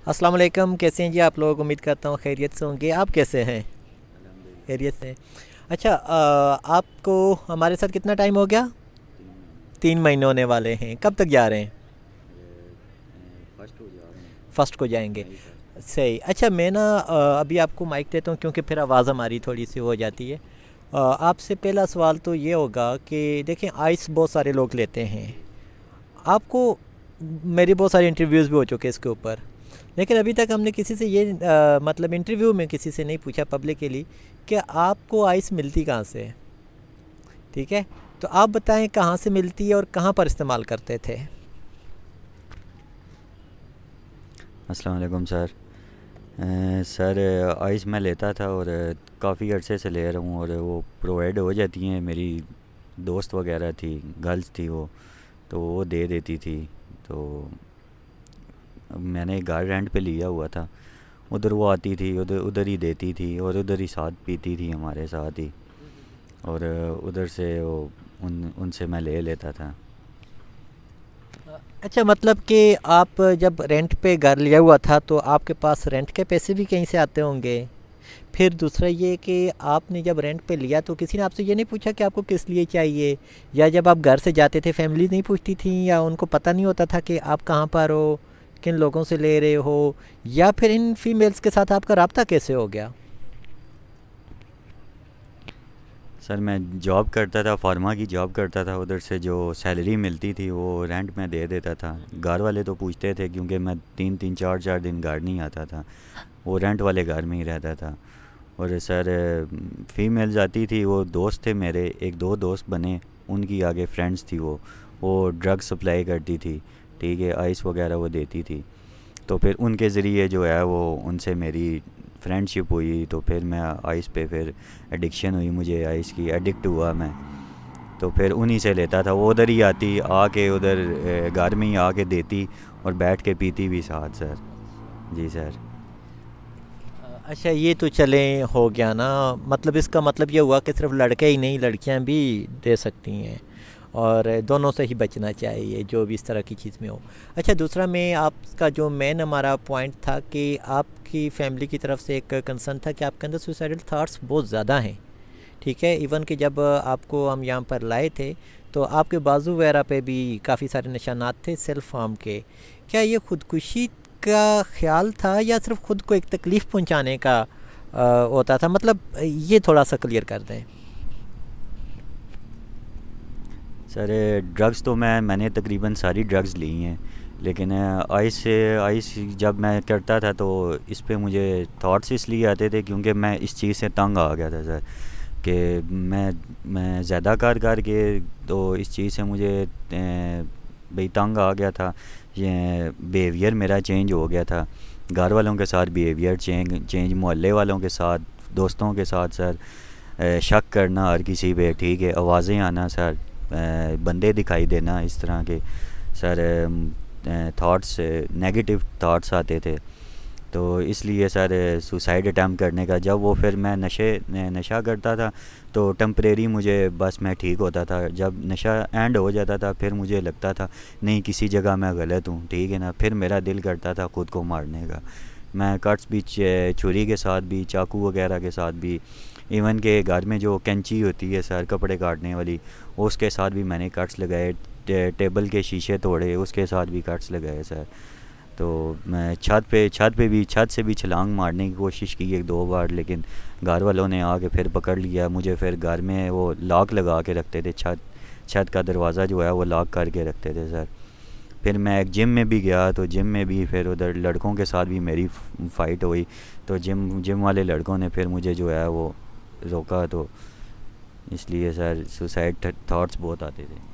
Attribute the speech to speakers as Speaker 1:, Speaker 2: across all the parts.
Speaker 1: अस्सलाम वालेकुम, कैसे हैं जी आप लोग? उम्मीद करता हूँ खैरियत से होंगे। आप कैसे हैं?
Speaker 2: अल्हम्दुलिल्लाह।
Speaker 1: खैरियत से हैं। अच्छा, आपको हमारे साथ कितना टाइम हो गया?
Speaker 2: 3 महीने।
Speaker 1: 3 महीने होने वाले हैं। कब तक जा रहे हैं?
Speaker 2: फर्स्ट को जा रहा हूँ।
Speaker 1: फर्स्ट को जाएंगे।
Speaker 2: मई फर्स्ट।
Speaker 1: सही। अच्छा, मैं ना अभी आपको माइक देता हूँ क्योंकि फिर आवाज़ हमारी थोड़ी सी हो जाती है। आपसे पहला सवाल तो ये होगा कि देखें, आइस बहुत सारे लोग लेते हैं। आपको मेरी बहुत सारे इंटरव्यूज़ भी हो चुके हैं इसके ऊपर, लेकिन अभी तक हमने किसी से ये मतलब इंटरव्यू में किसी से नहीं पूछा पब्लिकली कि आपको आइस मिलती कहाँ से है। ठीक है, तो आप बताएं कहाँ से मिलती है और कहाँ पर इस्तेमाल करते थे।
Speaker 2: अस्सलाम वालेकुम सर। सर, आइस मैं लेता था और काफ़ी अरसे से ले रहा हूँ और वो प्रोवाइड हो जाती हैं। मेरी दोस्त वगैरह थी, गर्ल्स थी वो, तो वो दे देती थी। तो मैंने एक घर रेंट पे लिया हुआ था, उधर वो आती थी, उधर उधर ही देती थी और उधर ही साथ पीती थी हमारे साथ ही। और उधर से वो उनसे मैं ले लेता था।
Speaker 1: अच्छा, मतलब कि आप जब रेंट पे घर लिया हुआ था तो आपके पास रेंट के पैसे भी कहीं से आते होंगे। फिर दूसरा ये कि आपने जब रेंट पे लिया तो किसी ने आपसे ये नहीं पूछा कि आपको किस लिए चाहिए, या जब आप घर से जाते थे फैमिली नहीं पूछती थी, या उनको पता नहीं होता था कि आप कहाँ पर हो, किन लोगों से ले रहे हो, या फिर इन फीमेल्स के साथ आपका राब्ता कैसे हो गया?
Speaker 2: सर, मैं जॉब करता था, फार्मा की जॉब करता था। उधर से जो सैलरी मिलती थी वो रेंट में दे देता था। घर वाले तो पूछते थे क्योंकि मैं 3-3 4-4 दिन घर नहीं आता था, वो रेंट वाले घर में ही रहता था। और सर, फीमेल्स आती थी, वो दोस्त थे मेरे, एक दो दोस्त बने, उनकी आगे फ्रेंड्स थी वो ड्रग सप्लाई करती थी। ठीक है, आइस वगैरह वो देती थी। तो फिर उनके ज़रिए जो है वो उनसे मेरी फ्रेंडशिप हुई। तो फिर मैं आइस पे फिर एडिक्शन हुई, मुझे आइस की एडिक्ट हुआ मैं। तो फिर उन्हीं से लेता था, वो उधर ही आती आके उधर घर में ही आके देती और बैठ के पीती भी साथ सर। जी सर।
Speaker 1: अच्छा, ये तो चले हो गया ना। मतलब इसका मतलब ये हुआ कि सिर्फ लड़के ही नहीं, लड़कियां भी दे सकती हैं, और दोनों से ही बचना चाहिए जो भी इस तरह की चीज़ में हो। अच्छा, दूसरा मैं आपका जो मेन हमारा पॉइंट था कि आपकी फैमिली की तरफ से एक कंसर्न था कि आपके अंदर सुसाइडल थाट्स बहुत ज़्यादा हैं। ठीक है, इवन कि जब आपको हम यहाँ पर लाए थे तो आपके बाजू वगैरह पे भी काफ़ी सारे निशानात थे सेल्फ हार्म के। क्या ये खुदकुशी का ख्याल था या सिर्फ खुद को एक तकलीफ़ पहुँचाने का होता था? मतलब ये थोड़ा सा क्लियर कर दें।
Speaker 2: सर, ड्रग्स तो मैंने तकरीबन सारी ड्रग्स ली हैं, लेकिन आइस जब मैं करता था तो इस पे मुझे थॉट्स इसलिए आते थे क्योंकि मैं इस चीज़ से तंग आ गया था सर। कि मैं ज़्यादा कर के तो इस चीज़ से मुझे भाई तंग आ गया था। ये बिहेवियर मेरा चेंज हो गया था, घर वालों के साथ बिहेवियर चेंज चेंज मोहल्ले वालों के साथ, दोस्तों के साथ सर। शक करना हर किसी पे, ठीक है, आवाज़ें आना सर, बंदे दिखाई देना इस तरह के सर। थॉट्स, नेगेटिव थॉट्स आते थे। तो इसलिए सर सुसाइड अटैम्प्ट करने का, जब वो फिर मैं नशा करता था तो टेम्परेरी मुझे बस मैं ठीक होता था। जब नशा एंड हो जाता था फिर मुझे लगता था नहीं, किसी जगह मैं गलत हूँ, ठीक है ना। फिर मेरा दिल करता था ख़ुद को मारने का। मैं कट्स भी छुरी के साथ भी, चाकू वगैरह के साथ भी, इवन के घर में जो कैंची होती है सर कपड़े काटने वाली, उसके साथ भी मैंने कट्स लगाए। टेबल के शीशे तोड़े, उसके साथ भी कट्स लगाए सर। तो मैं छत से भी छलांग मारने की कोशिश की एक दो बार, लेकिन घर वालों ने आके फिर पकड़ लिया मुझे। फिर घर में वो लॉक लगा के रखते थे, छत छत का दरवाज़ा जो है वो लॉक करके रखते थे सर। फिर मैं एक जिम में भी गया तो जिम में भी फिर उधर लड़कों के साथ भी मेरी फ़ाइट हुई। तो जिम जिम वाले लड़कों ने फिर मुझे जो है वो रोका। तो इसलिए सर सुसाइड थॉट्स बहुत आते थे।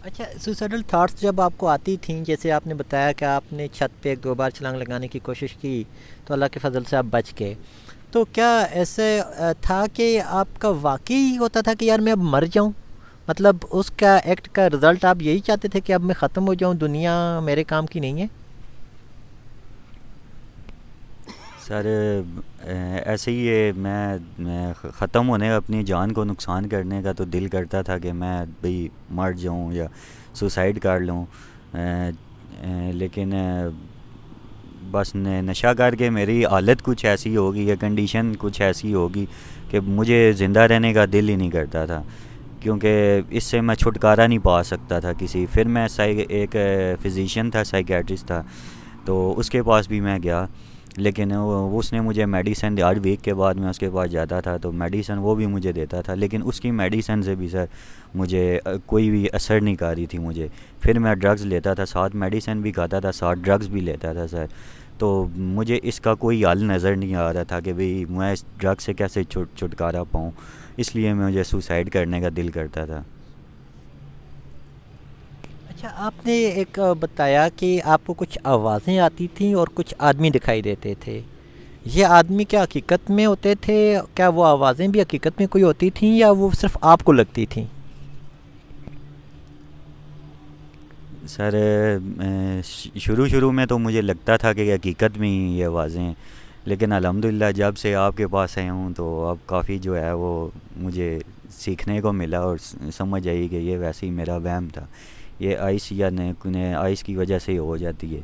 Speaker 1: अच्छा, सुसाइडल थाट्स जब आपको आती थी, जैसे आपने बताया कि आपने छत पे एक दो बार छलांग लगाने की कोशिश की तो अल्लाह के फजल से आप बच गए, तो क्या ऐसे था कि आपका वाकई होता था कि यार मैं अब मर जाऊं? मतलब उसका एक्ट का रिज़ल्ट आप यही चाहते थे कि अब मैं ख़त्म हो जाऊं, दुनिया मेरे काम की नहीं है?
Speaker 2: सर, ऐसे ही ये मैं ख़त्म होने, अपनी जान को नुकसान करने का तो दिल करता था कि मैं भाई मर जाऊं या सुसाइड कर लूं। लेकिन बस नशा करके मेरी हालत कुछ ऐसी होगी या कंडीशन कुछ ऐसी होगी कि मुझे ज़िंदा रहने का दिल ही नहीं करता था, क्योंकि इससे मैं छुटकारा नहीं पा सकता था किसी। फिर मैं एक फिजिशियन था, साइकेट्रिस्ट था, तो उसके पास भी मैं गया, लेकिन उसने मुझे मेडिसिन, 8 वीक के बाद मैं उसके पास जाता था तो मेडिसिन वो भी मुझे देता था, लेकिन उसकी मेडिसिन से भी सर मुझे कोई भी असर नहीं कर रही थी मुझे। फिर मैं ड्रग्स लेता था, साथ मेडिसिन भी खाता था, साथ ड्रग्स भी लेता था सर। तो मुझे इसका कोई हल नज़र नहीं आ रहा था कि भाई मैं इस ड्रग से कैसे छुटकारा पाऊँ, इसलिए मुझे सुसाइड करने का दिल करता था।
Speaker 1: अच्छा, आपने एक बताया कि आपको कुछ आवाज़ें आती थीं और कुछ आदमी दिखाई देते थे। ये आदमी क्या हकीकत में होते थे? क्या वो आवाज़ें भी हकीकत में कोई होती थीं या वो सिर्फ़ आपको लगती थीं?
Speaker 2: सर शुरू शुरू में तो मुझे लगता था कि हकीकत में ही ये आवाज़ें हैं, लेकिन अल्हम्दुलिल्लाह जब से आपके पास आया हूँ तो अब काफ़ी जो है वो मुझे सीखने को मिला और समझ आई कि ये वैसे ही मेरा वहम था, ये आइस या ने आइस की वजह से ही हो जाती है।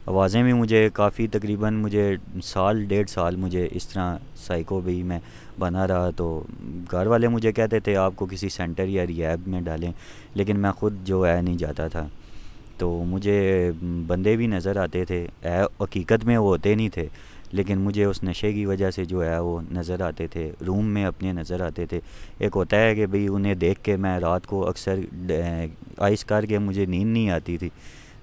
Speaker 2: आवाज़ें भी मुझे काफ़ी, तकरीबन मुझे साल 1.5 साल मुझे इस तरह साइको भी मैं बना रहा। तो घर वाले मुझे कहते थे आपको किसी सेंटर या रिहैब में डालें, लेकिन मैं ख़ुद जो है नहीं जाता था। तो मुझे बंदे भी नज़र आते थे, हकीकत में वो होते नहीं थे, लेकिन मुझे उस नशे की वजह से जो है वो नज़र आते थे, रूम में अपने नज़र आते थे। एक होता है कि भाई उन्हें देख के मैं रात को अक्सर आइस करके मुझे नींद नहीं आती थी,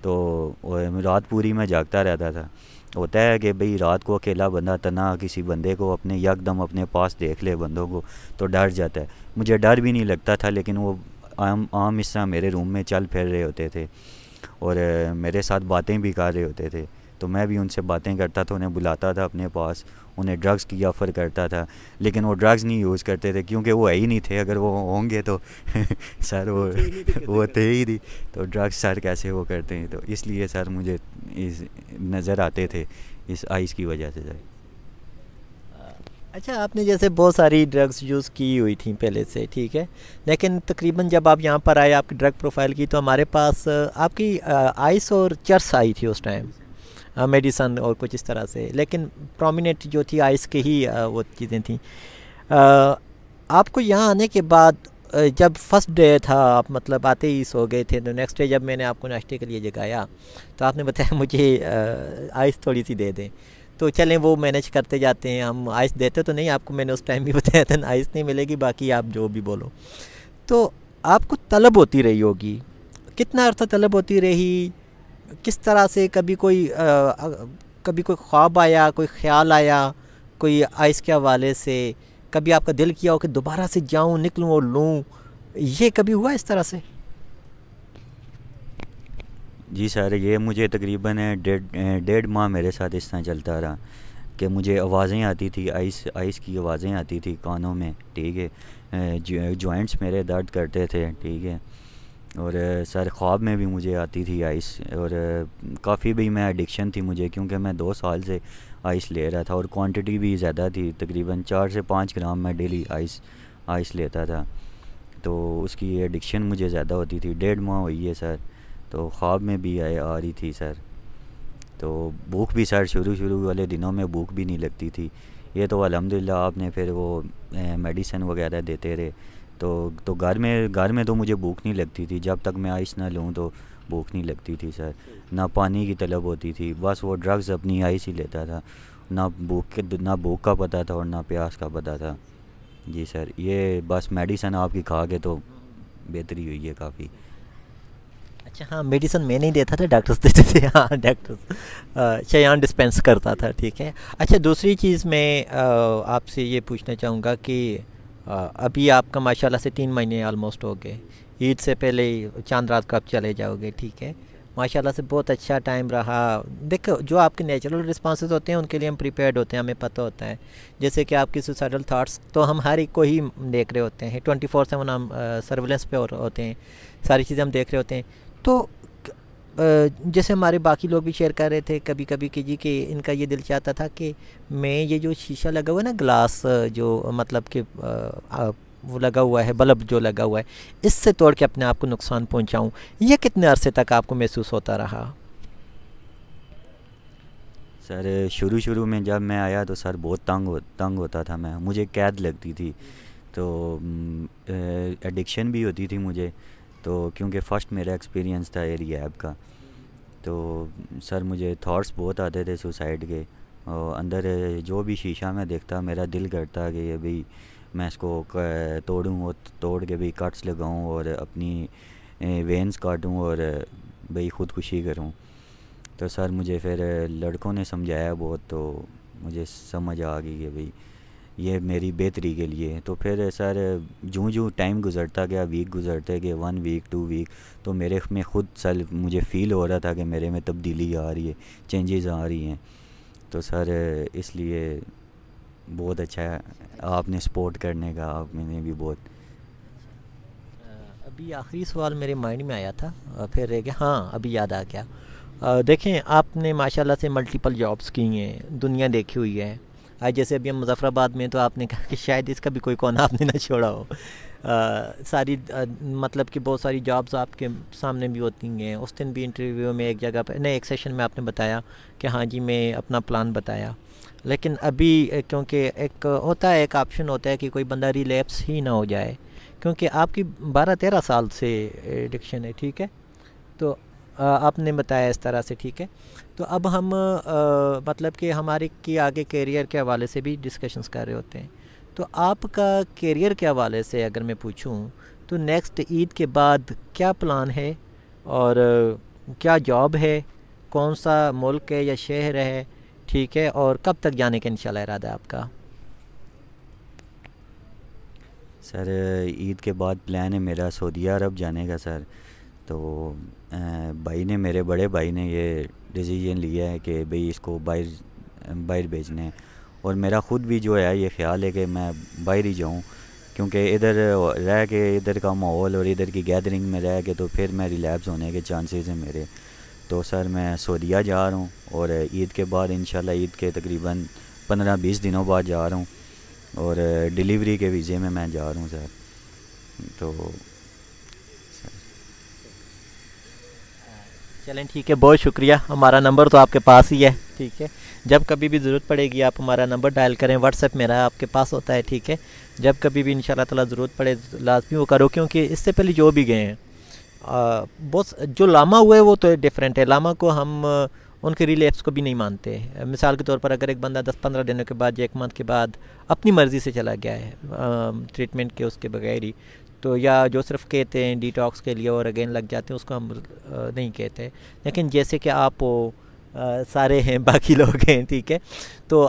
Speaker 2: तो रात पूरी मैं जागता रहता था। होता है कि भाई रात को अकेला बंदा तना किसी बंदे को अपने यकदम अपने पास देख ले बंदों को तो डर जाता है। मुझे डर भी नहीं लगता था, लेकिन वो आम इस तरह मेरे रूम में चल फिर रहे होते थे और मेरे साथ बातें भी कर रहे होते थे, तो मैं भी उनसे बातें करता था, उन्हें बुलाता था अपने पास, उन्हें ड्रग्स की ऑफ़र करता था, लेकिन वो ड्रग्स नहीं यूज़ करते थे क्योंकि वो है ही नहीं थे। अगर वो होंगे तो सर वो थे ही नहीं, तो ड्रग्स सर कैसे वो करते हैं, तो इसलिए सर मुझे इस नज़र आते थे इस आइस की वजह से सर।
Speaker 1: अच्छा, आपने जैसे बहुत सारी ड्रग्स यूज़ की हुई थी पहले से, ठीक है, लेकिन तकरीबन जब आप यहाँ पर आए आपकी ड्रग प्रोफाइल की तो हमारे पास आपकी आइस और चर्स आई थी उस टाइम, मेडिसन और कुछ इस तरह से, लेकिन प्रोमिनेंट जो थी आइस के ही वो चीज़ें थी। आपको यहाँ आने के बाद जब फर्स्ट डे था, आप मतलब आते ही सो गए थे, तो नेक्स्ट डे जब मैंने आपको नाश्ते के लिए जगाया तो आपने बताया मुझे आइस थोड़ी सी दे दें, तो चलें वो मैनेज करते जाते हैं हम। आइस देते तो नहीं, आपको मैंने उस टाइम भी बताया था आइस नहीं मिलेगी, बाकी आप जो भी बोलो। तो आपको तलब होती रही होगी, कितना अर्सा तलब होती रही, किस तरह से? कभी कोई ख्वाब आया, कोई ख्याल आया कोई आइस के हवाले से? कभी आपका दिल किया हो कि दोबारा से जाऊं, निकलूं और लूं? ये कभी हुआ इस तरह से?
Speaker 2: जी सर, ये मुझे तकरीबन 1.5 माह मेरे साथ इस तरह चलता रहा कि मुझे आवाज़ें आती थी, आइस की आवाज़ें आती थी कानों में, ठीक है, जॉइंट्स मेरे दर्द करते थे, ठीक है, और सर ख्वाब में भी मुझे आती थी आइस, और काफ़ी भी मैं एडिक्शन थी मुझे, क्योंकि मैं 2 साल से आइस ले रहा था और क्वांटिटी भी ज़्यादा थी, तकरीबन 4 से 5 ग्राम मैं डेली आइस लेता था, तो उसकी एडिक्शन मुझे ज़्यादा होती थी। 1.5 माह हुई है सर, तो ख्वाब में भी आ रही थी सर। तो भूख भी सर शुरू वाले दिनों में भूख भी नहीं लगती थी। ये तो अल्हम्दुलिल्लाह आपने फिर वो मेडिसिन वगैरह देते रहे, तो घर में तो मुझे भूख नहीं लगती थी, जब तक मैं आइस ना लूँ तो भूख नहीं लगती थी सर। ना पानी की तलब होती थी, बस वो ड्रग्स अपनी आइस ही लेता था, ना भूख का पता था और ना प्यास का पता था। जी सर, ये बस मेडिसिन आपकी खा के तो बेहतरी हुई है काफ़ी।
Speaker 1: अच्छा, हाँ, मेडिसिन मैं नहीं देता था, डॉक्टर्स देते थे। हाँ, डॉक्टर्स चयान डिस्पेंस करता था, ठीक है। अच्छा, दूसरी चीज़ मैं आपसे ये पूछना चाहूँगा कि अभी आपका माशाल्लाह से 3 महीने ऑलमोस्ट हो गए, ईद से पहले ही चांद रात को आप चले जाओगे, ठीक है। माशाल्लाह से बहुत अच्छा टाइम रहा। देखो, जो आपके नेचुरल रिस्पॉन्सेज होते हैं उनके लिए हम प्रिपेयर्ड होते हैं, हमें पता होता है। जैसे कि आपकी सुसाइडल थाट्स तो हम हर एक को ही देख रहे होते हैं, 24/7 हम सर्विलेंस पे होते हैं, सारी चीज़ें हम देख रहे होते हैं। तो जैसे हमारे बाकी लोग भी शेयर कर रहे थे कभी कभी कि जी कि इनका ये दिल चाहता था कि मैं ये जो शीशा लगा हुआ है ना, ग्लास, जो मतलब कि वो लगा हुआ है, बल्ब जो लगा हुआ है, इससे तोड़ के अपने आप को नुकसान पहुंचाऊं। ये कितने अरसे तक आपको महसूस होता रहा?
Speaker 2: सर शुरू शुरू में जब मैं आया तो सर बहुत तंग होता था मैं, मुझे कैद लगती थी, तो एडिक्शन भी होती थी मुझे, तो क्योंकि फ़र्स्ट मेरा एक्सपीरियंस था रिहैब का। तो सर मुझे थॉट्स बहुत आते थे सुसाइड के, और अंदर जो भी शीशा में देखता मेरा दिल करता कि ये भाई मैं इसको तोड़ूँ और तोड़ के भाई कट्स लगाऊँ और अपनी वेन्स काटूँ और भाई ख़ुदकुशी करूँ। तो सर मुझे फिर लड़कों ने समझाया बहुत, तो मुझे समझ आ गई कि भाई ये मेरी बेहतरी के लिए है। तो फिर सर जूँ जूँ टाइम गुज़रता गया, वीक गुज़रते गए, 1 वीक 2 वीक, तो मेरे में ख़ुद सेल्फ मुझे फ़ील हो रहा था कि मेरे में तब्दीली आ रही है, चेंजेस आ रही हैं। तो सर इसलिए बहुत अच्छा है आपने सपोर्ट करने का, आपने भी बहुत।
Speaker 1: अभी आखिरी सवाल मेरे माइंड में आया था, फिर रह गया, हाँ अभी याद आ गया। देखें आपने माशाल्लाह से मल्टीपल जॉब्स की हैं, दुनिया देखी हुई है। आज जैसे अभी हम मुज़फ़्फ़राबाद में, तो आपने कहा कि शायद इसका भी कोई कोना आपने ना छोड़ा हो। मतलब कि बहुत सारी जॉब्स आपके सामने भी होती हैं। उस दिन भी इंटरव्यू में एक जगह पर नहीं, एक सेशन में आपने बताया कि हाँ जी मैं अपना प्लान बताया, लेकिन अभी क्योंकि एक होता है, एक ऑप्शन होता है कि कोई बंदा रिलैप्स ही ना हो जाए, क्योंकि आपकी 12-13 साल से एडिक्शन है, ठीक है। तो आपने बताया इस तरह से, ठीक है। तो अब हम मतलब कि हमारे की आगे करियर के हवाले से भी डिस्कशंस कर रहे होते हैं। तो आपका करियर के हवाले से अगर मैं पूछूं, तो नेक्स्ट ईद के बाद क्या प्लान है, और क्या जॉब है, कौन सा मुल्क है या शहर है, ठीक है, और कब तक जाने का इंशाल्लाह इरादा है आपका?
Speaker 2: सर ईद के बाद प्लान है मेरा सऊदी अरब जाने का सर। तो भाई ने, मेरे बड़े भाई ने ये डिसीजन लिया है कि भाई इसको बाहर भेजना है, और मेरा ख़ुद भी जो है ये ख़्याल है कि मैं बाहर ही जाऊँ, क्योंकि इधर रह के इधर का माहौल और इधर की गैदरिंग में रह के तो फिर मैं रिलैप्स होने के चांसेस हैं मेरे। तो सर मैं सऊदीया जा रहा हूँ, और ईद के बाद इंशाल्लाह ईद के तकरीबन 15-20 दिनों बाद जा रहा हूँ, और डिलीवरी के वीज़े में मैं जा रहा हूँ सर। तो
Speaker 1: चलें ठीक है, बहुत शुक्रिया। हमारा नंबर तो आपके पास ही है, ठीक है। जब कभी भी ज़रूरत पड़ेगी आप हमारा नंबर डायल करें, व्हाट्सएप मेरा आपके पास होता है, ठीक है। जब कभी भी इंशाल्लाह ताला ज़रूरत पड़े लाजमी वो करो, क्योंकि इससे पहले जो भी गए हैं बहुत, जो लामा हुए वो तो डिफरेंट है। लामा को हम उनके रिलैप्स को भी नहीं मानते। मिसाल के तौर पर अगर एक बंदा 10-15 दिनों के बाद या 1 मंथ के बाद अपनी मर्ज़ी से चला गया है ट्रीटमेंट के उसके बगैर ही, तो या जो सिर्फ कहते हैं डिटॉक्स के लिए और अगेन लग जाते हैं, उसको हम नहीं कहते। लेकिन जैसे कि आप सारे हैं, बाकी लोग हैं, ठीक है, तो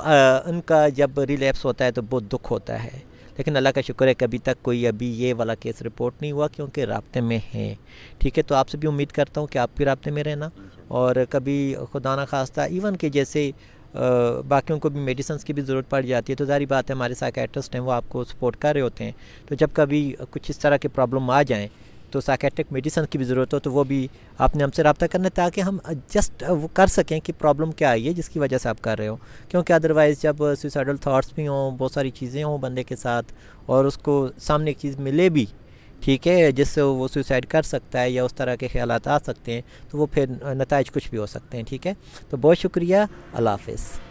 Speaker 1: उनका जब रिलैप्स होता है तो बहुत दुख होता है। लेकिन अल्लाह का शुक्र है कि अभी तक कोई अभी ये वाला केस रिपोर्ट नहीं हुआ, क्योंकि राब्ते में हैं, ठीक है। तो आपसे भी उम्मीद करता हूँ कि आप भी राब्ते में रहना, और कभी खुदा ना खास्ता इवन के जैसे बाकियों को भी मेडिसिन की भी ज़रूरत पड़ जाती है, तो ज़ाहिर बात है हमारे साइकेट्रिस्ट हैं वो आपको सपोर्ट कर रहे होते हैं। तो जब कभी कुछ इस तरह के प्रॉब्लम आ जाएँ तो साइकेट्रिक मेडिसिन की भी ज़रूरत हो, तो वो भी आपने हमसे रब्ता करना है, ताकि हम जस्ट वो कर सकें कि प्रॉब्लम क्या आई है जिसकी वजह से आप कर रहे हो। क्योंकि अदरवाइज़ जब सुसाइडल थाट्स भी हों, बहुत सारी चीज़ें हों बंदे के साथ, और उसको सामने एक चीज़ मिले भी, ठीक है, जिससे वो सुसाइड कर सकता है या उस तरह के ख्यालात आ सकते हैं, तो वो फिर नताइज कुछ भी हो सकते हैं, ठीक है। तो बहुत शुक्रिया, अल्लाह हाफ़िज़।